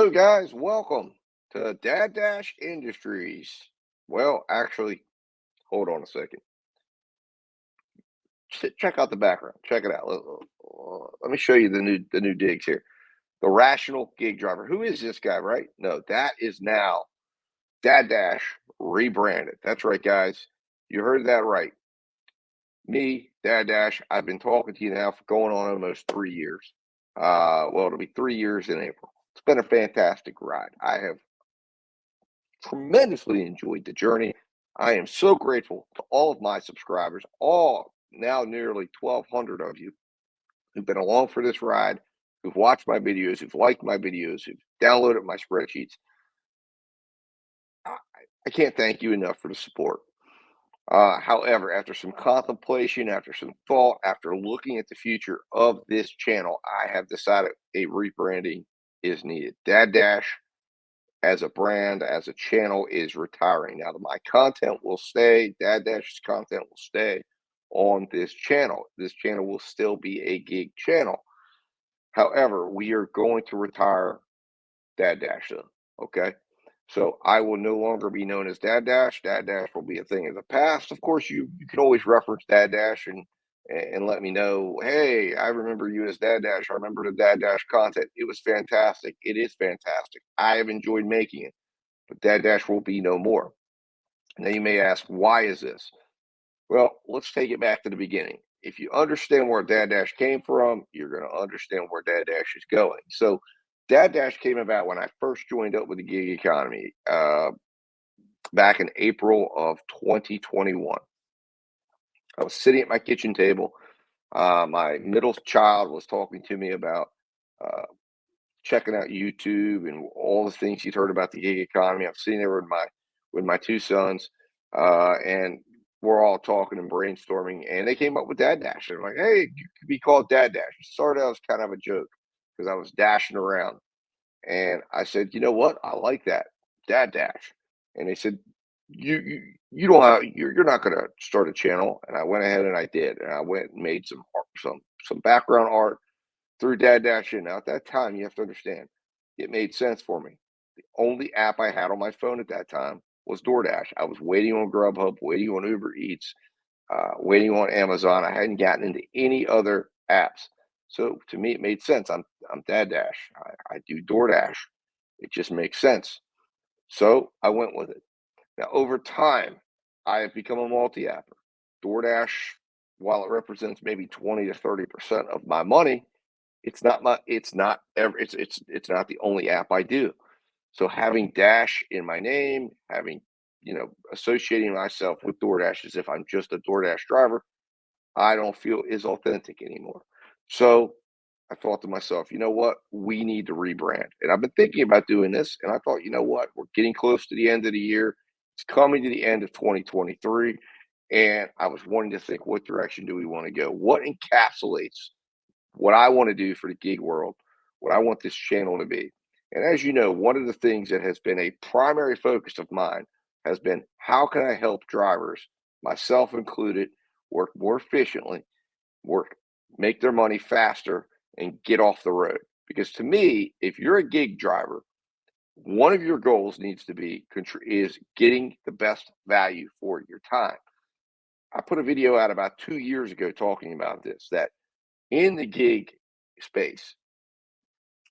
Hello, guys. Welcome to Dad Dash Industries. Well, actually, hold on a second. Check out the background. Check it out. Let me show you the new digs here. The Rational Gig Driver. Who is this guy? Right? No, that is now Dad Dash rebranded. That's right, guys. You heard that right. Me, Dad Dash. I've been talking to you now for going on almost 3 years. Well, it'll be 3 years in April. It's been a fantastic ride. I have tremendously enjoyed the journey. I am so grateful to all of my subscribers, all now nearly 1,200 of you who've been along for this ride, who've watched my videos, who've liked my videos, who've downloaded my spreadsheets. I, I can't thank you enough for the support. However, after some contemplation, after some thought, after looking at the future of this channel, I have decided a rebranding is needed. Dad Dash as a brand, as a channel, is retiring. Now, my content will stay. Dad Dash's content will stay on this channel. This channel will still be a gig channel. However, we are going to retire Dad Dash, though. Okay. So I will no longer be known as Dad Dash. Dad Dash will be a thing of the past. Of course, you can always reference Dad Dash and let me know, hey, I remember you as Dad Dash. I remember the Dad Dash content. It was fantastic. It is fantastic. I have enjoyed making it, but Dad Dash will be no more. Now you may ask, why is this? Well, let's take it back to the beginning. If you understand where Dad Dash came from, you're going to understand where Dad Dash is going. So Dad Dash came about when I first joined up with the gig economy back in April of 2021. I was sitting at my kitchen table. My middle child was talking to me about checking out YouTube and all the things he'd heard about the gig economy. I've seen it with my two sons, and we're all talking and brainstorming, and they came up with Dad Dash. They're like, "Hey, you could be called Dad Dash." It started out as kind of a joke because I was dashing around, and I said, "You know what? I like that, Dad Dash." And they said, "You don't have, you're not going to start a channel." And I went ahead and I did, and I went and made some art, some background art through Dad Dash in. Now, at that time, you have to understand, it made sense for me. The only app I had on my phone at that time was DoorDash. I was waiting on Grubhub, waiting on Uber Eats, waiting on Amazon. I hadn't gotten into any other apps. So to me, it made sense. I'm Dad Dash. I do DoorDash. It just makes sense. So I went with it. Now, over time, I have become a multi-apper. DoorDash, while it represents maybe 20 to 30% of my money, it's not the only app I do. So having Dash in my name, having, associating myself with DoorDash as if I'm just a DoorDash driver, I don't feel is authentic anymore. So I thought to myself, you know what? We need to rebrand. And I've been thinking about doing this, and I thought, you know what? We're getting close to the end of the year. It's coming to the end of 2023. And I was wanting to think, what direction do we want to go? What encapsulates what I want to do for the gig world, what I want this channel to be? And as you know, one of the things that has been a primary focus of mine has been, how can I help drivers, myself included, work more efficiently, work, make their money faster, and get off the road? Because to me, if you're a gig driver, one of your goals needs to be is getting the best value for your time. I put a video out about 2 years ago talking about this, that in the gig space,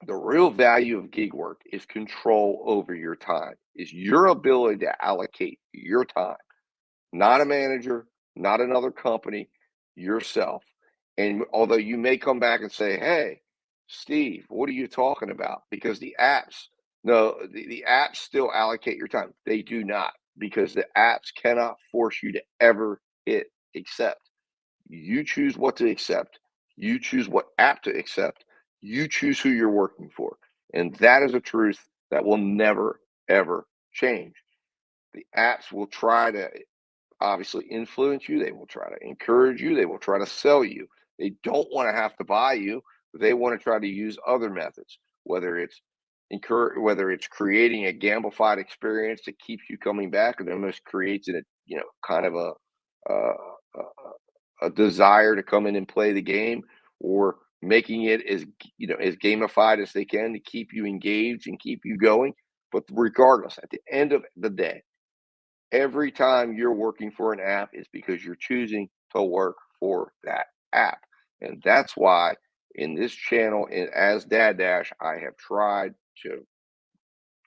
the real value of gig work is control over your time, is your ability to allocate your time, not a manager, not another company, yourself. And although you may come back and say, hey, Steve, what are you talking about? Because the apps, no, the apps still allocate your time. They do not, because the apps cannot force you to ever hit accept. You choose what to accept. You choose what app to accept. You choose who you're working for. And that is a truth that will never, ever change. The apps will try to obviously influence you. They will try to encourage you. They will try to sell you. They don't want to have to buy you. They want to try to use other methods, whether it's creating a gamified experience that keeps you coming back, and almost creates a kind of a desire to come in and play the game, or making it as as gamified as they can to keep you engaged and keep you going. But regardless, at the end of the day, every time you're working for an app is because you're choosing to work for that app. And that's why in this channel, as Dad Dash, I have tried to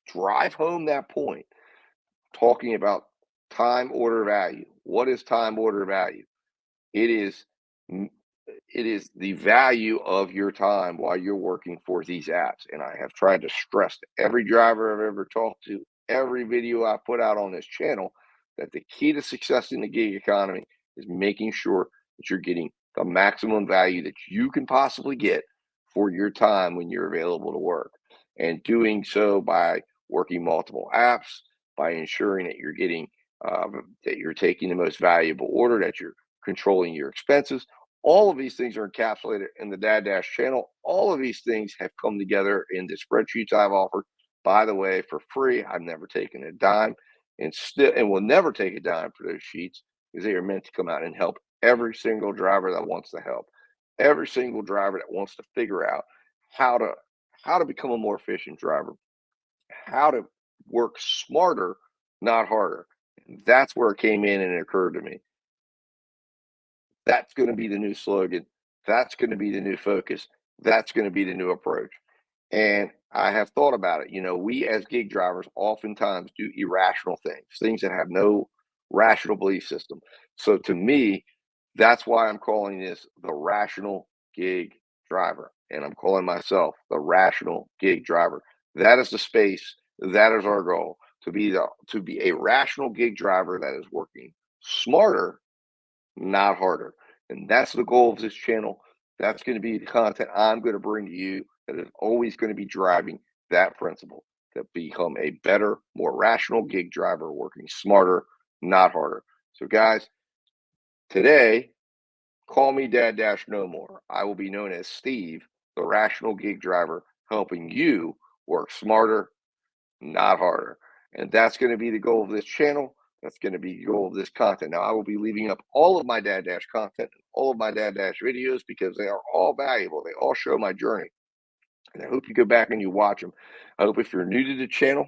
drive home that point, talking about time order value. What is time order value? It is it is the value of your time while you're working for these apps. And I have tried to stress to every driver I've ever talked to, every video I put out on this channel, that the key to success in the gig economy is making sure that you're getting the maximum value that you can possibly get for your time when you're available to work. And doing so by working multiple apps, by ensuring that you're getting that you're taking the most valuable order, that you're controlling your expenses. All of these things are encapsulated in the Dad Dash channel. All of these things have come together in the spreadsheets I've offered, by the way, for free. I've never taken a dime and will never take a dime for those sheets, because they are meant to come out and help every single driver that wants to help, every single driver that wants to figure out how to become a more efficient driver, how to work smarter, not harder. That's where it came in and it occurred to me. That's going to be the new slogan. That's going to be the new focus. That's going to be the new approach. And I have thought about it. We as gig drivers oftentimes do irrational things, things that have no rational belief system. So to me, that's why I'm calling this the rational gig driver. And I'm calling myself the rational gig driver. That is the space. That is our goal, to be a rational gig driver that is working smarter, not harder. And that's the goal of this channel. That's going to be the content I'm going to bring to you, that is always going to be driving that principle, to become a better, more rational gig driver, working smarter, not harder. So, guys, today, call me Dad Dash no more. I will be known as Steve, the rational gig driver, helping you work smarter, not harder. And that's going to be the goal of this channel. That's going to be the goal of this content. Now, I will be leaving up all of my Dad Dash content, all of my Dad Dash videos, because they are all valuable. They all show my journey. And I hope you go back and you watch them. I hope if you're new to the channel,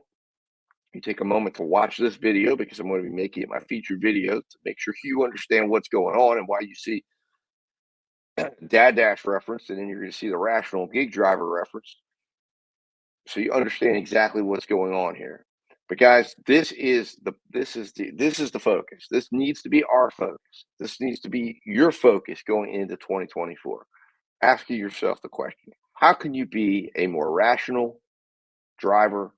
you take a moment to watch this video, because I'm going to be making it my featured video to make sure you understand what's going on and why you see Dad Dash reference, and then you're going to see the rational gig driver reference, so you understand exactly what's going on here. But guys, this is the focus. This needs to be our focus. This needs to be your focus going into 2024. Asking yourself the question: how can you be a more rational driver,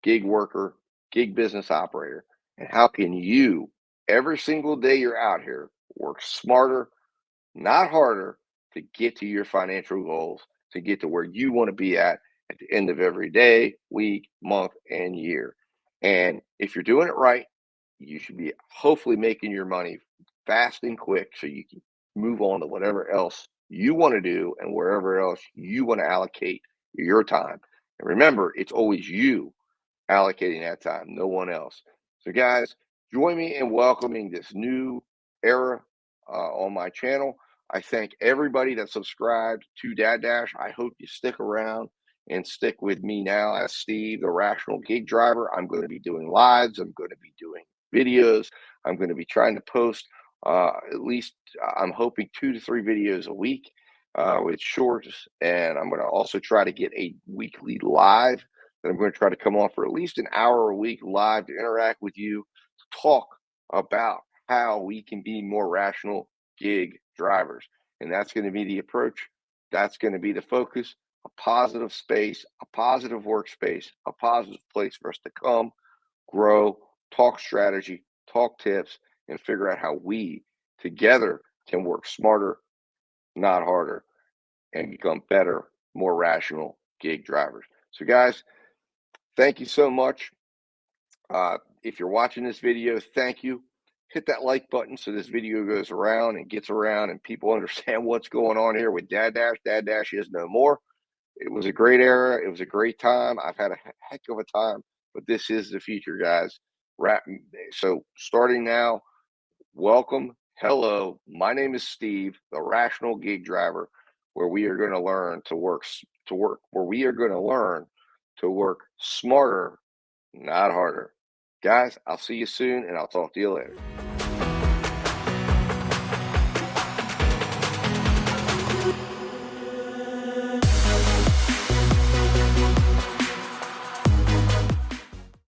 gig worker, gig business operator? And how can you, every single day you're out here, work smarter, not harder, to get to your financial goals, to get to where you want to be at the end of every day, week, month, and year? And if you're doing it right, you should be hopefully making your money fast and quick, so you can move on to whatever else you want to do and wherever else you want to allocate your time. And remember, it's always you allocating that time, no one else. So, guys, join me in welcoming this new era on my channel. I thank everybody that subscribed to Dad Dash. I hope you stick around and stick with me now as Steve, the rational gig driver. I'm going to be doing lives. I'm going to be doing videos. I'm going to be trying to post at least, I'm hoping 2 to 3 videos a week with shorts. And I'm going to also try to get a weekly live that I'm going to try to come on for at least an hour a week live to interact with you, to talk about how we can be more rational gig drivers. And that's going to be the approach. That's going to be the focus: a positive space, a positive workspace, a positive place for us to come, grow, talk strategy, talk tips, and figure out how we together can work smarter, not harder, and become better, more rational gig drivers. So, guys, thank you so much. If you're watching this video, thank you. Hit that like button so this video goes around and gets around and people understand what's going on here with Dad Dash. Dad Dash is no more. It was a great era. It was a great time. I've had a heck of a time, but this is the future, guys. So starting now, welcome. Hello. My name is Steve, the rational gig driver. where we are going to learn to where we are going to learn to work smarter, not harder. Guys, I'll see you soon and I'll talk to you later.